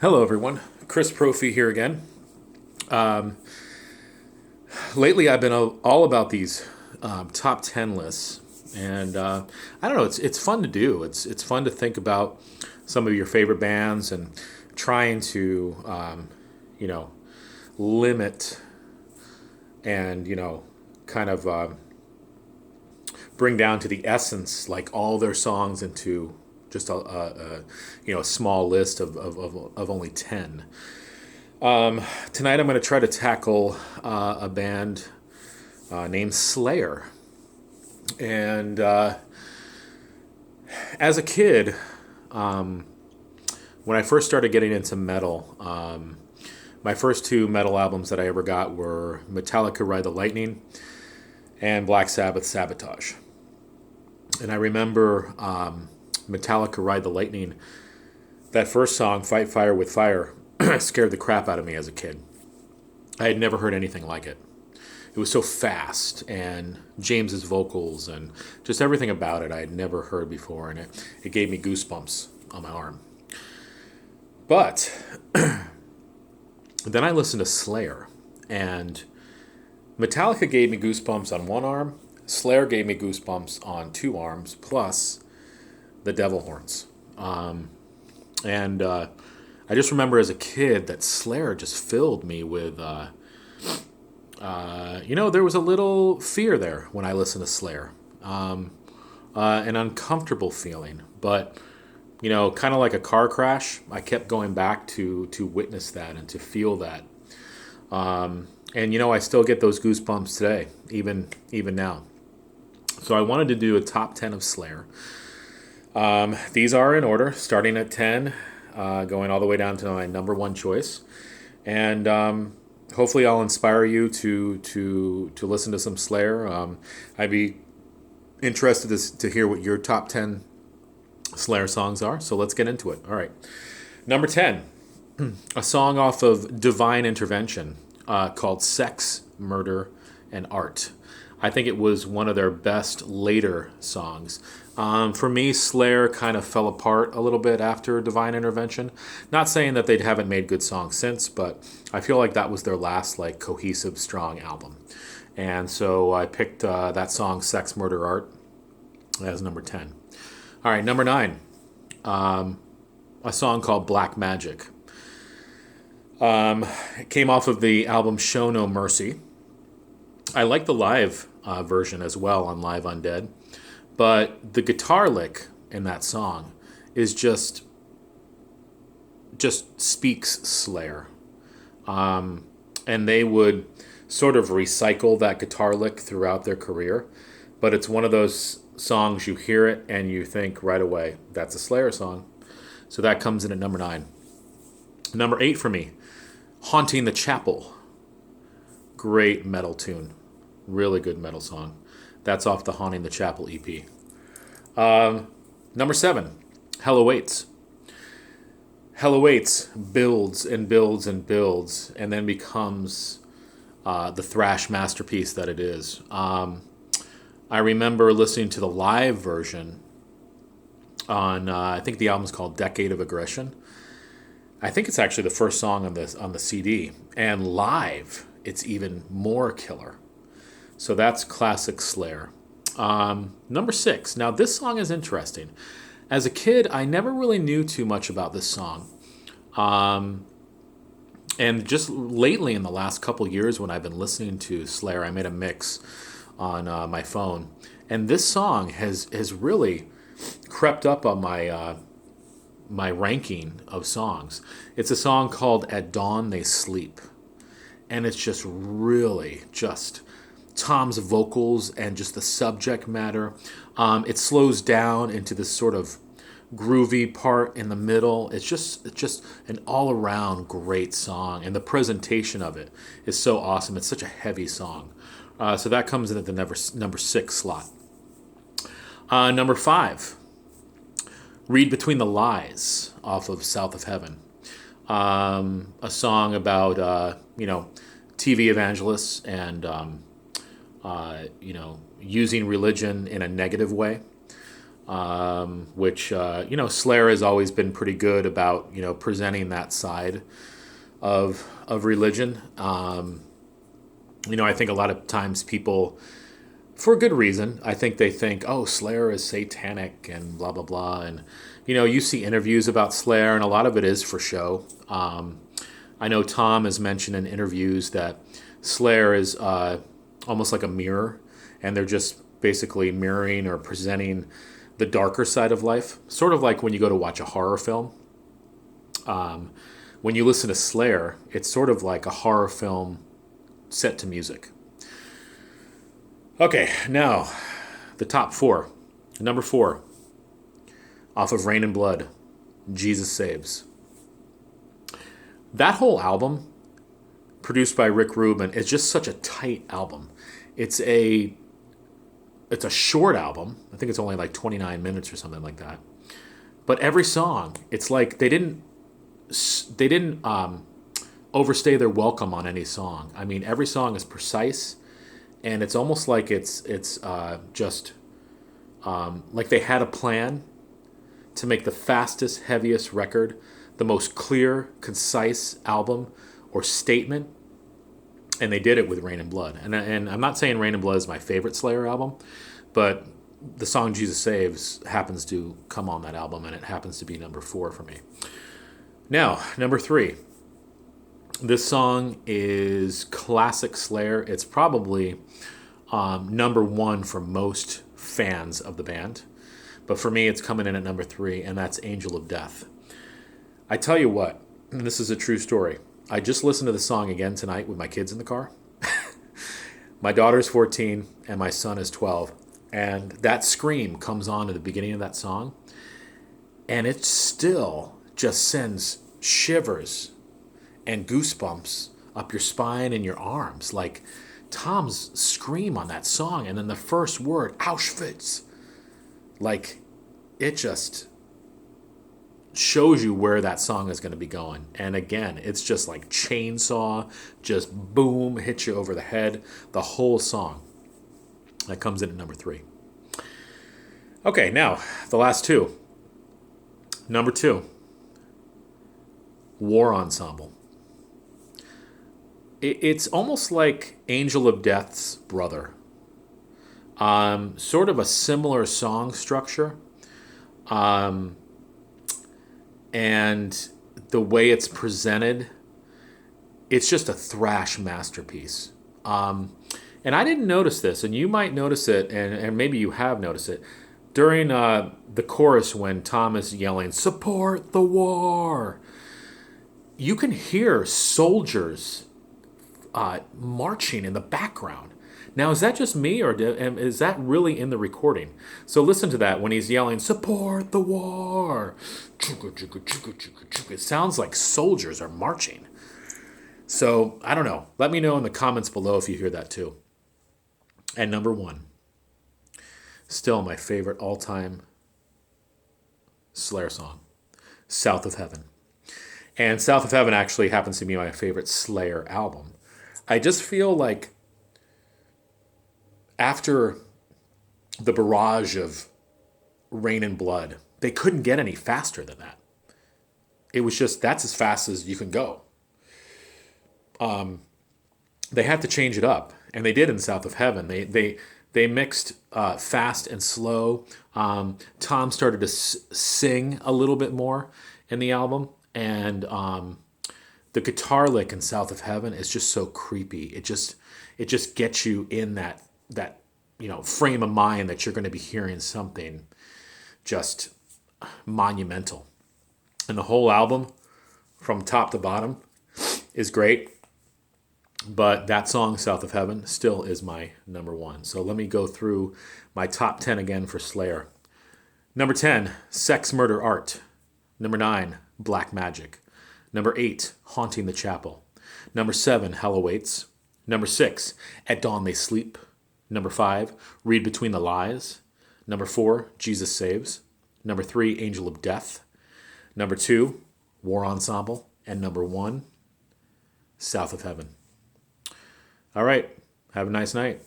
Hello, everyone. Chris Profi here again. Lately, I've been all about these top 10 lists, and I don't know. It's fun to do. It's fun to think about some of your favorite bands and trying to you know limit and kind of bring down to the essence like all their songs into just a small list of only 10. Tonight I'm going to try to tackle a band named Slayer. And as a kid, when I first started getting into metal, my first two metal albums that I ever got were Metallica Ride the Lightning and Black Sabbath Sabotage. And I remember Metallica Ride the Lightning, that first song, Fight Fire with Fire, scared the crap out of me as a kid. I had never heard anything like it. It was so fast, and James's vocals and just everything about it I had never heard before, and it gave me goosebumps on my arm. But then I listened to Slayer, and Metallica gave me goosebumps on one arm, Slayer gave me goosebumps on two arms, plus the devil horns. And I just remember as a kid that Slayer just filled me with there was a little fear there when I listened to Slayer, an uncomfortable feeling. But kind of like a car crash, I kept going back to witness that and to feel that. And I still get those goosebumps today, even now. So I wanted to do a top 10 of Slayer. These are in order, starting at 10, going all the way down to my number one choice, and hopefully I'll inspire you to listen to some Slayer. I'd be interested to hear what your top 10 Slayer songs are. So let's get into it. All right, number 10, a song off of Divine Intervention called "Sex, Murder, and Art." I think it was one of their best later songs. For me, Slayer kind of fell apart a little bit after Divine Intervention. Not saying that they haven't made good songs since, but I feel like that was their last cohesive, strong album. And so I picked that song, "Sex, Murder, Art," as number 10. All right, number 9, a song called "Black Magic." It came off of the album "Show No Mercy." I like the live version as well on Live Undead. But the guitar lick in that song is just speaks Slayer. And they would sort of recycle that guitar lick throughout their career. But it's one of those songs you hear it and you think right away, that's a Slayer song. So that comes in at number 9. Number 8 for me, "Haunting the Chapel." Great metal tune. Really good metal song. That's off the Haunting the Chapel EP. Number 7, "Hell Awaits." "Hell Awaits" builds and builds and builds and then becomes the thrash masterpiece that it is. I remember listening to the live version on, I think the album's called "Decade of Aggression." I think it's actually the first song on the CD. And live, it's even more killer. So that's classic Slayer. Number 6. Now, this song is interesting. As a kid, I never really knew too much about this song. And just lately, in the last couple years, when I've been listening to Slayer, I made a mix on my phone. And this song has really crept up on my ranking of songs. It's a song called "At Dawn They Sleep." And it's just really just Tom's vocals and just the subject matter. It slows down into this sort of groovy part in the middle. It's just an all around great song, and the presentation of it is so awesome. It's such a heavy song. So that comes in at the number 6 slot. Number 5, "Read Between the Lies" off of "South of Heaven." A song about TV evangelists and using religion in a negative way. which, Slayer has always been pretty good about, presenting that side of religion. I think a lot of times people, for good reason, I think they think, oh, Slayer is satanic and blah, blah, blah. And, you see interviews about Slayer, and a lot of it is for show. I know Tom has mentioned in interviews that Slayer is almost like a mirror, and they're just basically mirroring or presenting the darker side of life. Sort of like when you go to watch a horror film. When you listen to Slayer, it's sort of like a horror film set to music. Okay, now the top four. Number 4, off of Rain and Blood, Jesus Saves. That whole album, produced by Rick Rubin, is just such a tight album. It's a short album. I think it's only like 29 minutes or something like that. But every song, it's like they didn't overstay their welcome on any song. I mean, every song is precise, and it's almost like it's just like they had a plan to make the fastest, heaviest record the most clear, concise album or statement, and they did it with Rain and Blood. And I'm not saying Rain and Blood is my favorite Slayer album, but the song Jesus Saves happens to come on that album, and it happens to be number 4 for me. Now, number 3. This song is classic Slayer. It's probably number 1 for most fans of the band. But for me, it's coming in at number 3, and that's Angel of Death. I tell you what, and this is a true story. I just listened to the song again tonight with my kids in the car. My daughter's 14 and my son is 12. And that scream comes on at the beginning of that song. And it still just sends shivers and goosebumps up your spine and your arms. Like Tom's scream on that song. And then the first word, Auschwitz. Like it just shows you where that song is going to be going. And again, it's just like chainsaw, just boom, hits you over the head. The whole song. That comes in at number 3. Okay, now, the last 2. Number 2, War Ensemble. It's almost like Angel of Death's brother. Sort of a similar song structure. And the way it's presented, it's just a thrash masterpiece. And I didn't notice this, and you might notice it, and maybe you have noticed it, during the chorus when Tom is yelling, "Support the war!" You can hear soldiers marching in the background. Now, is that just me, or is that really in the recording? So listen to that when he's yelling, "Support the war!" It sounds like soldiers are marching. So, I don't know. Let me know in the comments below if you hear that too. And number 1, still my favorite all-time Slayer song, South of Heaven. And South of Heaven actually happens to be my favorite Slayer album. I just feel like after the barrage of Rain and Blood, they couldn't get any faster than that. It was just, that's as fast as you can go. They had to change it up, and they did in South of Heaven. They mixed fast and slow. Tom started to sing a little bit more in the album, and the guitar lick in South of Heaven is just so creepy. It just gets you in that frame of mind that you're going to be hearing something just monumental. And the whole album, from top to bottom, is great. But that song, South of Heaven, still is my number 1. So let me go through my top 10 again for Slayer. Number 10, Sex, Murder, Art. Number 9, Black Magic. Number 8, Haunting the Chapel. Number 7, Hell Awaits. Number 6, At Dawn They Sleep. Number 5, Read Between the Lies. Number 4, Jesus Saves. Number 3, Angel of Death. Number 2, War Ensemble. And number 1, South of Heaven. All right. Have a nice night.